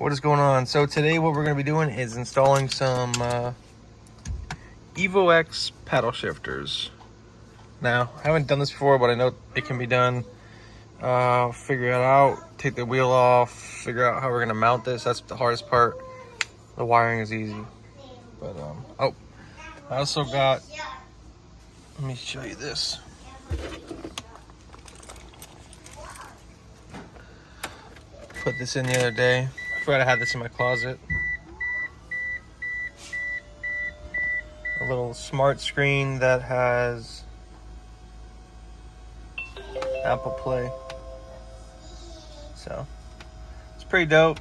What is going on? So today what we're going to be doing is installing some EVO X Paddle Shifters. Now, I haven't done this before, but I know it can be done. Figure it out, take the wheel off, figure out how we're going to mount this. That's the hardest part. The wiring is easy. But, oh, I also got, let me show you this. Put this in the other day. I forgot I had this in my closet. A little smart screen that has Apple Play. So it's pretty dope.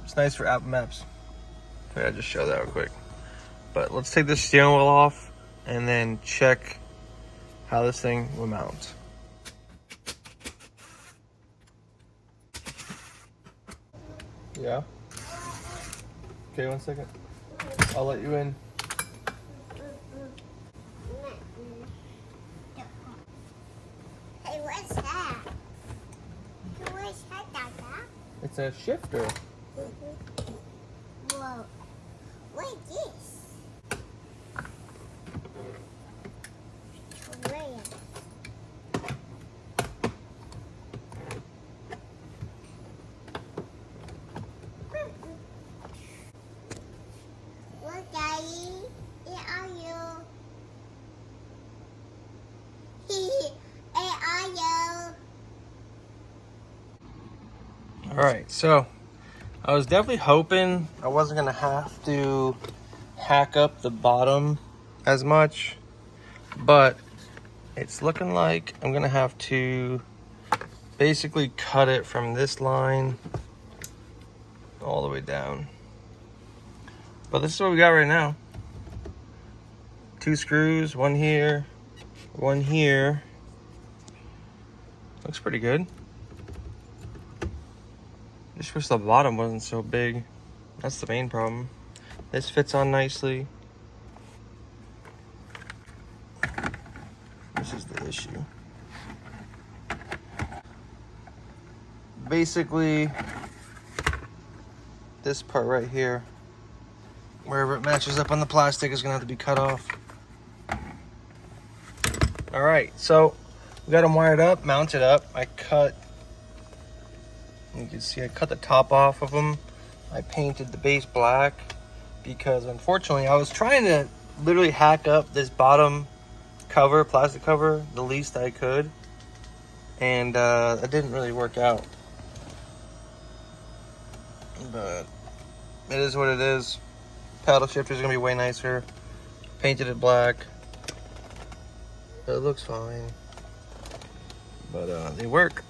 It's nice for Apple Maps. I'll just show that real quick. But let's take this steering wheel off and then check how this thing will mount. Yeah. Okay, 1 second. I'll let you in. Hey, what's that? What's that, Dada? It's a shifter. Whoa. What is this? Where? What, Daddy? Where are you? Where are you? Alright, so I was definitely hoping I wasn't going to have to hack up the bottom as much, but it's looking like I'm going to have to basically cut it from this line all the way down. But this is what we got right now. 2 screws, one here, one here. Looks pretty good. Just wish the bottom wasn't so big. That's the main problem. This fits on nicely. This is the issue. Basically, this part right here, wherever it matches up on the plastic, is gonna have to be cut off. All right, so we got them wired up, mounted up. You can see I cut the top off of them. I painted the base black because unfortunately I was trying to literally hack up this bottom cover, plastic cover, the least I could. And it didn't really work out. But it is what it is. Paddle shifter is gonna be way nicer. Painted it black. It looks fine. But they work.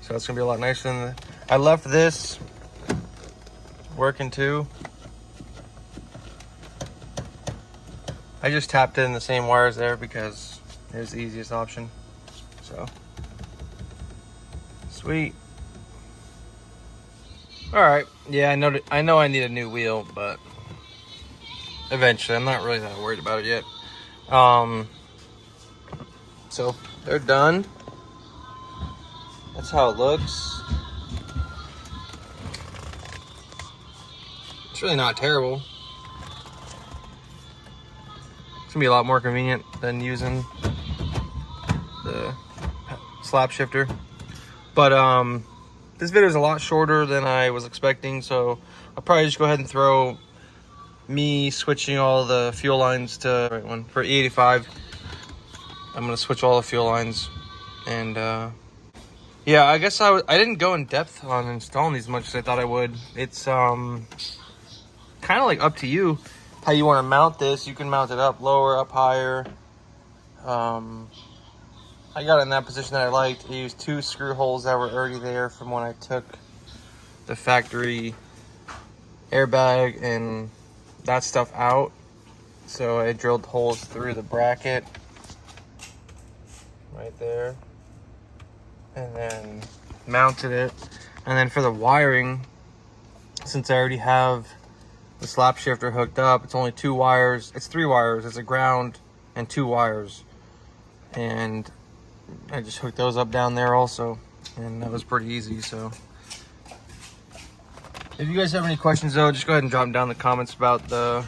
So it's gonna be a lot nicer than I left this working too. I just tapped in the same wires there because it was the easiest option. So sweet. All right, yeah, I know I need a new wheel, but eventually I'm not really that worried about it yet. So they're done. That's how it looks. It's really not terrible. It's gonna be a lot more convenient than using the slap shifter. But this video is a lot shorter than I was expecting, so I'll probably just go ahead and throw me switching all the fuel lines to the right one. For E85, I'm gonna switch all the fuel lines, and yeah, I guess I didn't go in depth on installing these as much as I thought I would. It's kind of like up to you how you want to mount this. You can mount it up lower, up higher. I got it in that position that I liked. I used 2 screw holes that were already there from when I took the factory airbag and that stuff out. So I drilled holes through the bracket right there. And then mounted it. And then for the wiring, since I already have the slap shifter hooked up, it's only 2 wires. It's 3 wires. It's a ground and 2 wires. And I just hooked those up down there also, and that was pretty easy. So if you guys have any questions though, just go ahead and drop them down in the comments about the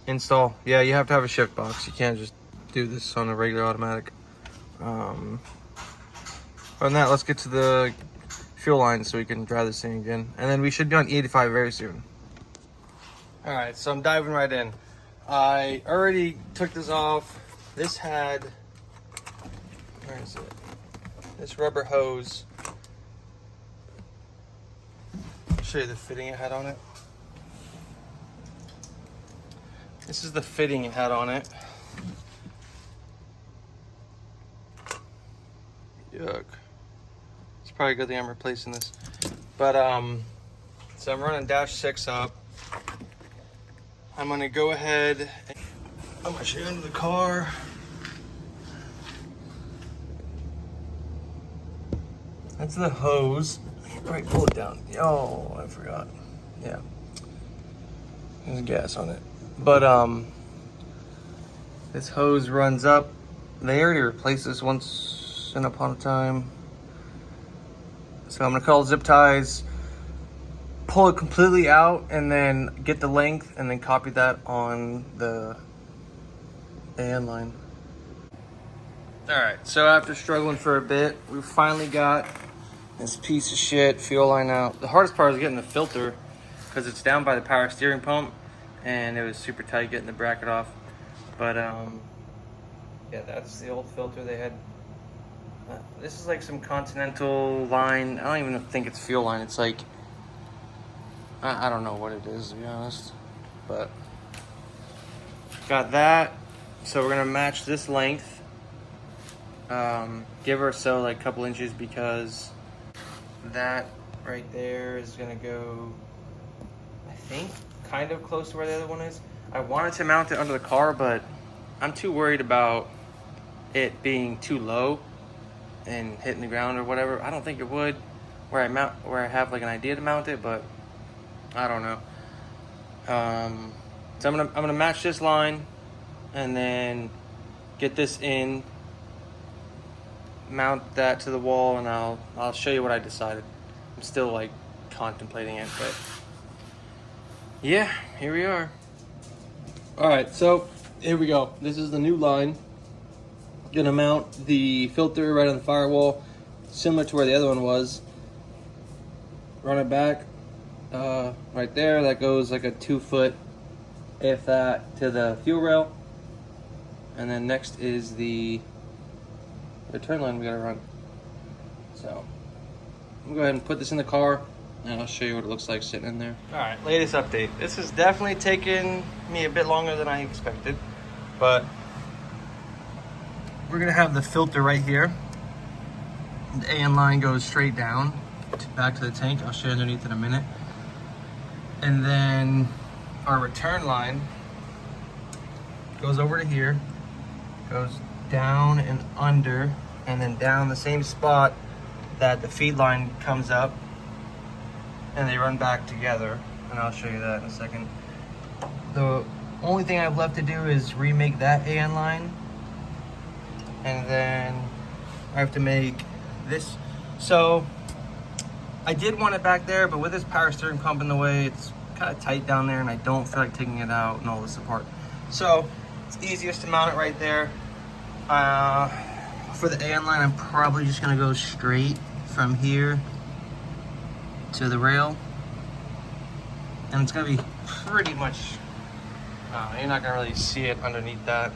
install. Yeah, you have to have a shift box. You can't just do this on a regular automatic. Other than that, let's get to the fuel line so we can drive this thing again. And then we should be on E85 very soon. All right, so I'm diving right in. I already took this off. This had, where is it? This rubber hose. I'll show you the fitting it had on it. This is the fitting it had on it. Yuck. It's probably a good thing I'm replacing this. But so I'm running -6 up. I'm gonna go ahead and I'm gonna show you into the car. That's the hose. I can probably pull it down. Oh, I forgot. Yeah. There's gas on it. But this hose runs up. They already replaced this once upon a time. So I'm gonna call zip ties, pull it completely out, and then get the length, and then copy that on the AN line. All right, so after struggling for a bit, we finally got this piece of shit fuel line out. The hardest part was getting the filter because it's down by the power steering pump, and it was super tight getting the bracket off. But yeah, that's the old filter they had. This is like some Continental line. I don't even think it's fuel line. It's like, I don't know what it is, to be honest. But got that. So we're gonna match this length. Give her so like a couple inches, because that right there is gonna go, I think, kind of close to where the other one is. I wanted to mount it under the car, but I'm too worried about it being too low and hitting the ground or whatever. I don't think it would where I have like an idea to mount it, but I don't know. So I'm gonna match this line and then get this in, mount that to the wall, and I'll show you what I decided. I'm still like contemplating it, but yeah, here we are. All right, so here we go. This is the new line. Gonna mount the filter right on the firewall, similar to where the other one was. Run it back right there. That goes like a 2 foot, if that, to the fuel rail. And then next is the return line we gotta run. So I'm gonna go ahead and put this in the car, and I'll show you what it looks like sitting in there. All right, latest update. This has definitely taken me a bit longer than I expected, but we're gonna have the filter right here. The AN line goes straight down back to the tank. I'll show you underneath in a minute. And then our return line goes over to here, goes down and under, and then down the same spot that the feed line comes up, and they run back together. And I'll show you that in a second. The only thing I have left to do is remake that AN line, and then I have to make this. So I did want it back there, but with this power steering pump in the way, it's kind of tight down there, and I don't feel like taking it out and all this apart. So it's easiest to mount it right there. For the AN line, I'm probably just gonna go straight from here to the rail, and it's gonna be pretty much, you're not gonna really see it underneath that.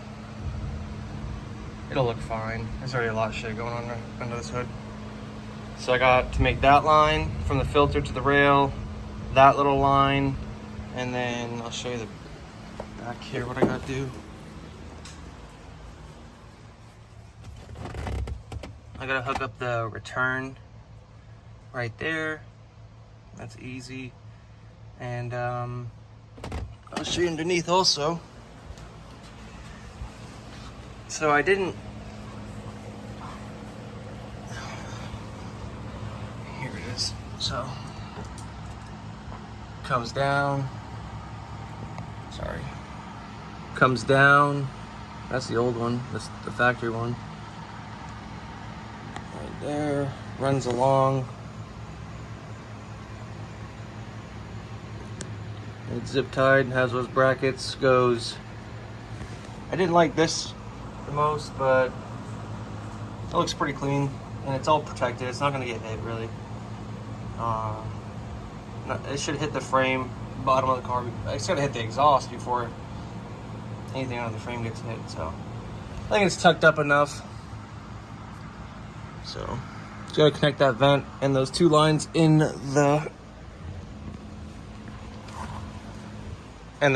It'll look fine. There's already a lot of shit going on under this hood. So I got to make that line from the filter to the rail, that little line, and then I'll show you the back here what I gotta do. I gotta hook up the return right there. That's easy. And I'll show you underneath also. So I didn't, here it is. So comes down, comes down. That's the old one, that's the factory one. there, runs along. It's zip tied and has those brackets, goes. I didn't like this the most, but it looks pretty clean and it's all protected. It's not gonna get hit really. It should hit the frame, bottom of the car. It's gonna hit the exhaust before anything on the frame gets hit. So I think it's tucked up enough. So just gotta connect that vent and those two lines in the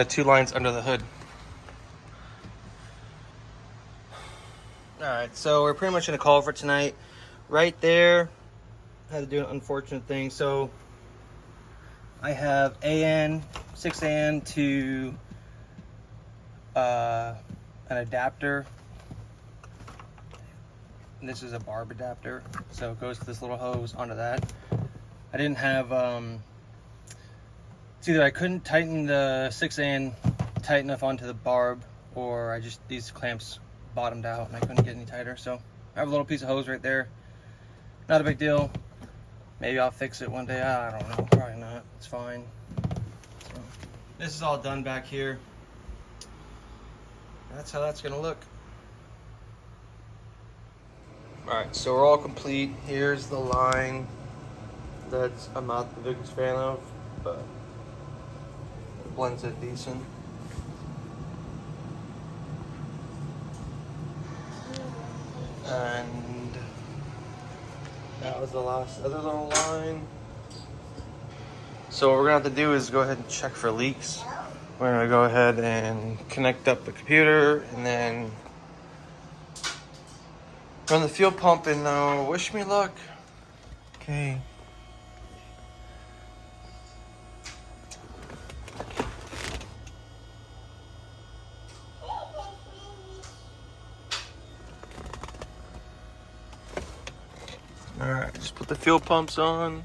two lines under the hood. All right, so we're pretty much gonna call for tonight. Right there, had to do an unfortunate thing. So I have 6 AN to an adapter. And this is a barb adapter, so it goes to this little hose onto that. I didn't have it's either I couldn't tighten the 6 AN tight enough onto the barb, or these clamps bottomed out and I couldn't get any tighter. So I have a little piece of hose right there. Not a big deal. Maybe I'll fix it one day. I don't know. Probably not. It's fine. So this is all done back here. That's how that's gonna look. All right, so we're all complete. Here's the line that I'm not the biggest fan of, but it blends it decent. And that was the last other little line. So what we're gonna have to do is go ahead and check for leaks. We're gonna go ahead and connect up the computer and then run the fuel pump and wish me luck. Okay. All right, just put the fuel pumps on.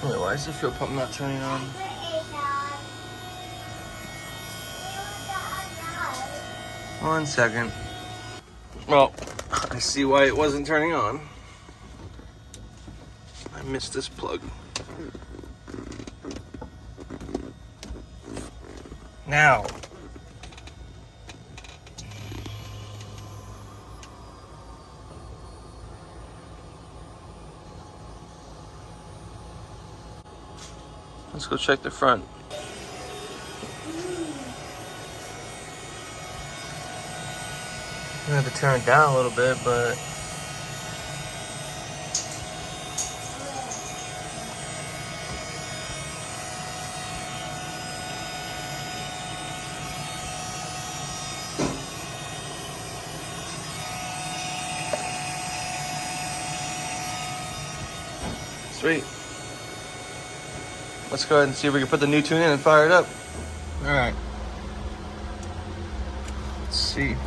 Wait, why is the fuel pump not turning on? One second. Well, I see why it wasn't turning on. I missed this plug. Now. Let's go check the front. I have to turn it down a little bit, but sweet. Let's go ahead and see if we can put the new tune in and fire it up. All right. Let's see.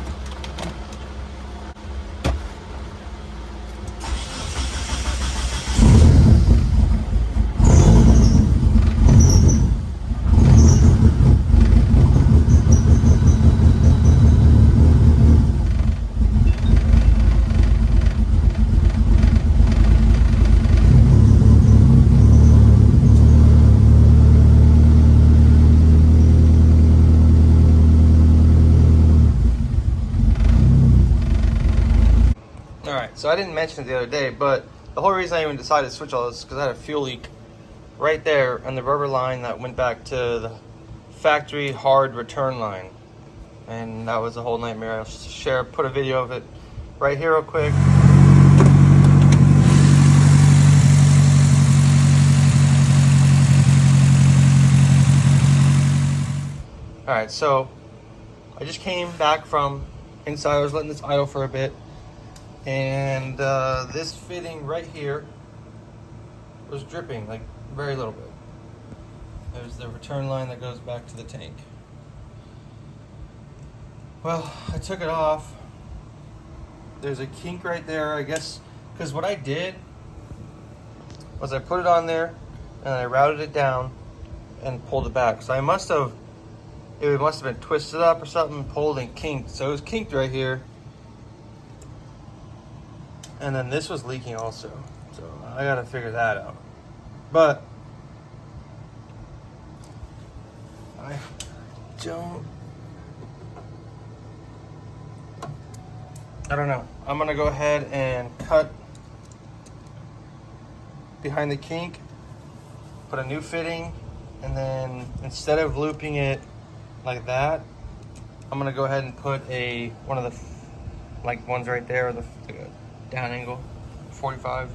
So I didn't mention it the other day, but the whole reason I even decided to switch all this is because I had a fuel leak right there on the rubber line that went back to the factory hard return line. And that was a whole nightmare. I'll put a video of it right here real quick. All right, so I just came back from inside. I was letting this idle for a bit. And this fitting right here was dripping, like very little bit. There's the return line that goes back to the tank. Well, I took it off. There's a kink right there, I guess, because what I did was I put it on there and I routed it down and pulled it back. So it must have been twisted up or something, pulled and kinked. So it was kinked right here. And then this was leaking also. So I gotta figure that out. But I don't know. I'm gonna go ahead and cut behind the kink, put a new fitting, and then instead of looping it like that, I'm gonna go ahead and put one of the ones right there, the down angle 45.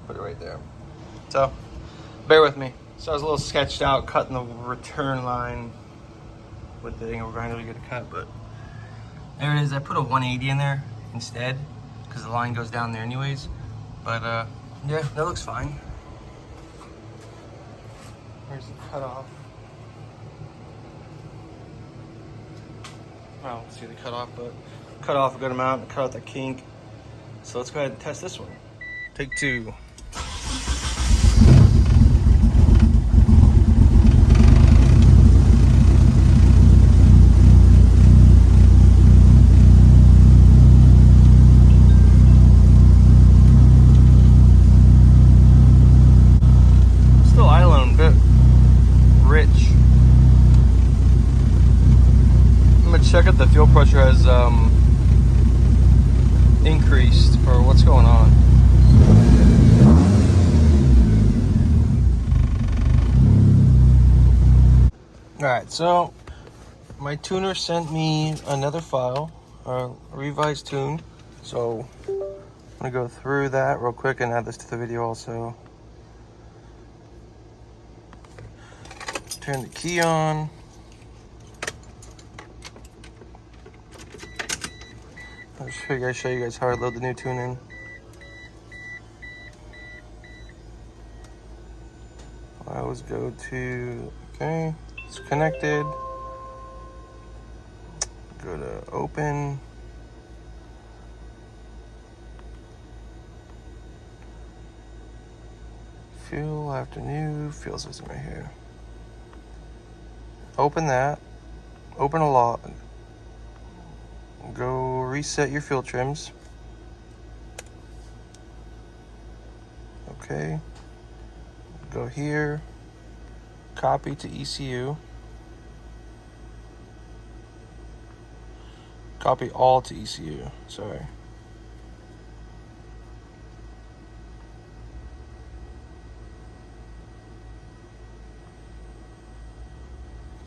Put it right there. So bear with me. So I was a little sketched out cutting the return line with the angle grinder to get a cut, but there it is. I put a 180 in there instead because the line goes down there anyways. But yeah, that looks fine. Where's the cutoff? I don't see the cutoff, but cut off a good amount, cut out the kink. So let's go ahead and test this one. Take two. Still island, bit rich. I'm gonna check if the fuel pressure has increased or what's going on. Alright, so my tuner sent me another file, a revised tune. So I'm gonna go through that real quick and add this to the video also. Turn the key on. I'll show you guys how I load the new tune in. I always go to, okay, it's connected. Go to open. Fuel after new, fuel system right here. Open that, open a log. Go reset your fuel trims. Okay. Go here, copy to ECU. Copy all to ECU, sorry.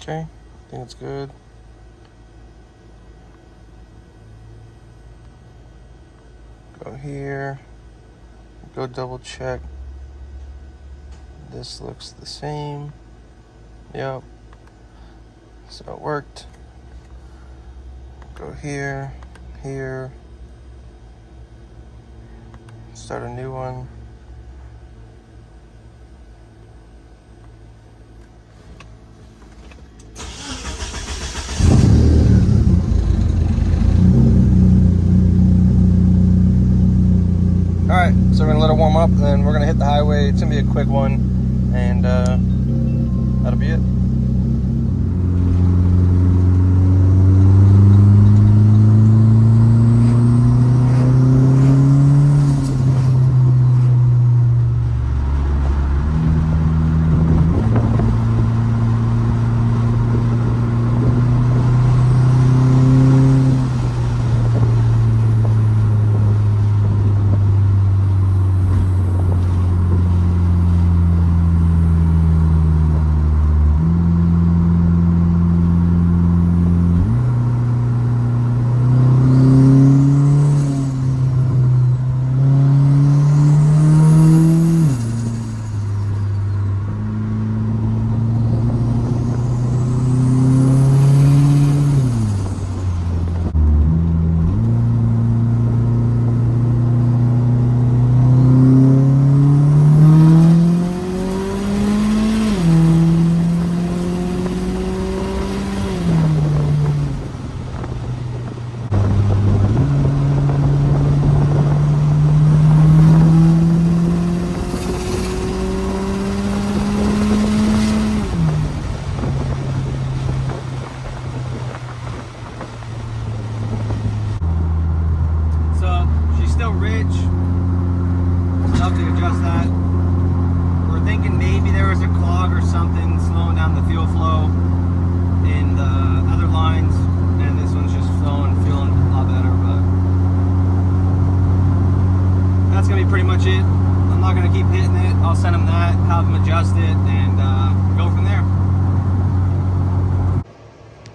Okay, I think it's good. Go here, go double check. This looks the same. Yep. So it worked. Go here, here. Start a new one. All right, so we're gonna let it warm up, and then we're gonna hit the highway. It's gonna be a quick one, and that'll be it.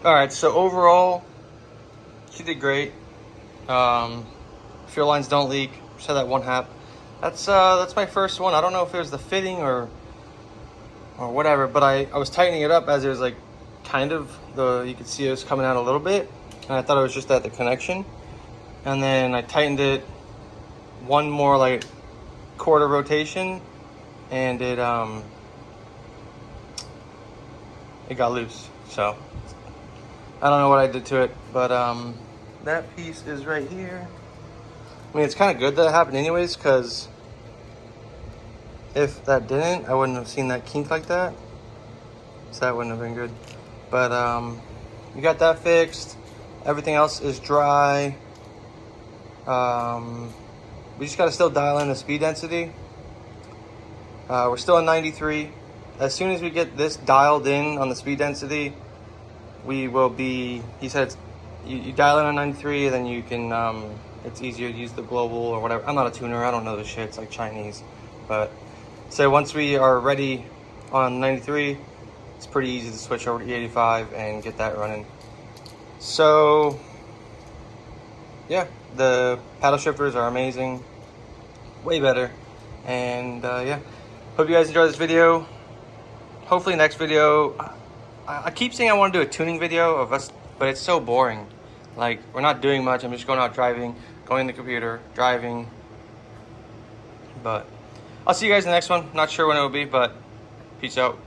All right, so overall, she did great. Fuel lines don't leak. Just had that one hap. That's my first one. I don't know if it was the fitting or whatever, but I was tightening it up as it was like kind of you could see it was coming out a little bit, and I thought it was just at the connection. And then I tightened it one more like quarter rotation, and it got loose. So I don't know what I did to it, but that piece is right here. I mean, it's kind of good that it happened anyways, because if that didn't, I wouldn't have seen that kink like that. So that wouldn't have been good. But we got that fixed. Everything else is dry. We just got to still dial in the speed density. We're still at 93. As soon as we get this dialed in on the speed density, we will be, he said, you dial in on 93, and then you can, it's easier to use the global or whatever. I'm not a tuner, I don't know this shit, it's like Chinese. But so once we are ready on 93, it's pretty easy to switch over to 85 and get that running. So yeah, the paddle shifters are amazing, way better. And yeah, hope you guys enjoyed this video. Hopefully next video, I keep saying I want to do a tuning video of us, but it's so boring. Like, we're not doing much. I'm just going out driving, going in the computer, driving. But I'll see you guys in the next one. Not sure when it will be, but peace out.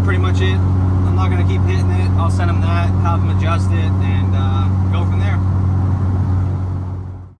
Pretty much it. I'm not gonna keep hitting it. I'll send them that, have them adjust it, and